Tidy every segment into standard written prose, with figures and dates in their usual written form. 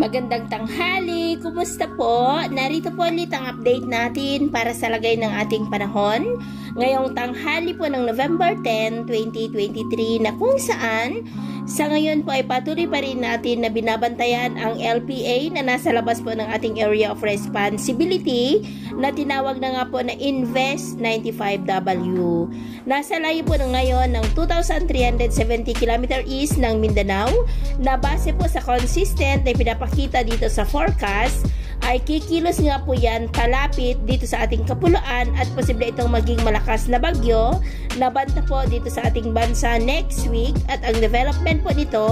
Magandang tanghali! Kumusta po? Narito po ulit ang update natin para sa lagay ng ating panahon. Ngayong tanghali po ng November 10, 2023 na kung saan sa ngayon po ay patuloy pa rin natin na binabantayan ang LPA na nasa labas po ng ating area of responsibility na tinawag na nga po na Invest 95W. Nasa layo po ng ngayon ng 2,370 km east ng Mindanao na base po sa consistent na pinapakita dito sa forecast ay kikilos nga po yan palapit dito sa ating kapuluan at posible itong maging malakas na bagyo na banta po dito sa ating bansa next week at ang development po nito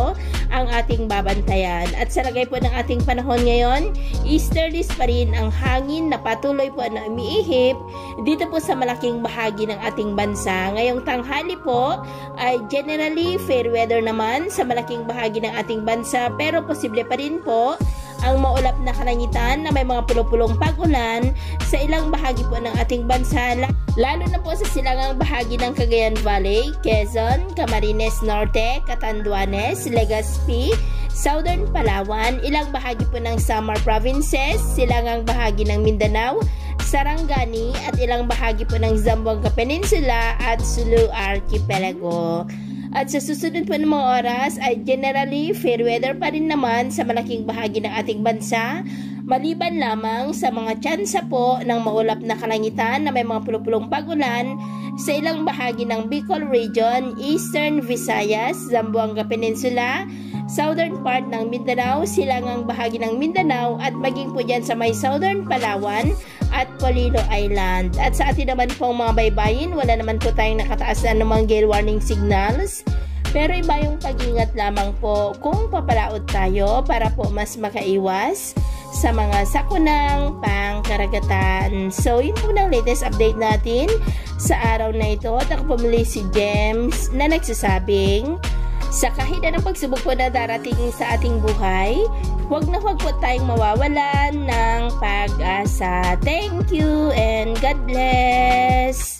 ang ating babantayan. At sa lagay po ng ating panahon ngayon, easterlies pa rin ang hangin na patuloy po na umiihip dito po sa malaking bahagi ng ating bansa. Ngayong tanghali po ay generally fair weather naman sa malaking bahagi ng ating bansa pero posible pa rin po ang maulap na kalangitan na may mga pulong-pulong pag-ulan sa ilang bahagi po ng ating bansa, lalo na po sa silangang bahagi ng Cagayan Valley, Quezon, Camarines Norte, Catanduanes, Legazpi, Southern Palawan, ilang bahagi po ng Samar Provinces, silangang bahagi ng Mindanao, Sarangani at ilang bahagi po ng Zamboanga Peninsula at Sulu Archipelago. At sa susunod po ng mga oras ay generally fair weather pa rin naman sa malaking bahagi ng ating bansa, maliban lamang sa mga tsansa po ng maulap na kalangitan na may mga pulupulong pag-ulan sa ilang bahagi ng Bicol Region, Eastern Visayas, Zamboanga Peninsula, southern part ng Mindanao, silangang bahagi ng Mindanao at maging po dyan sa may southern Palawan at Polillo Island. At sa atin naman pong mga baybayin, wala naman po tayong nakataas na namang gale warning signals. Pero iba yung pag-ingat lamang po kung papalaot tayo para po mas makaiwas sa mga sakunang pangkaragatan. So, yun po ang latest update natin sa araw na ito. At ako pumuli si James na nagsasabing, sa kahit ng pagsubok po na darating sa ating buhay, huwag na huwag po tayong mawawalan ng pag-asa. Thank you and God bless!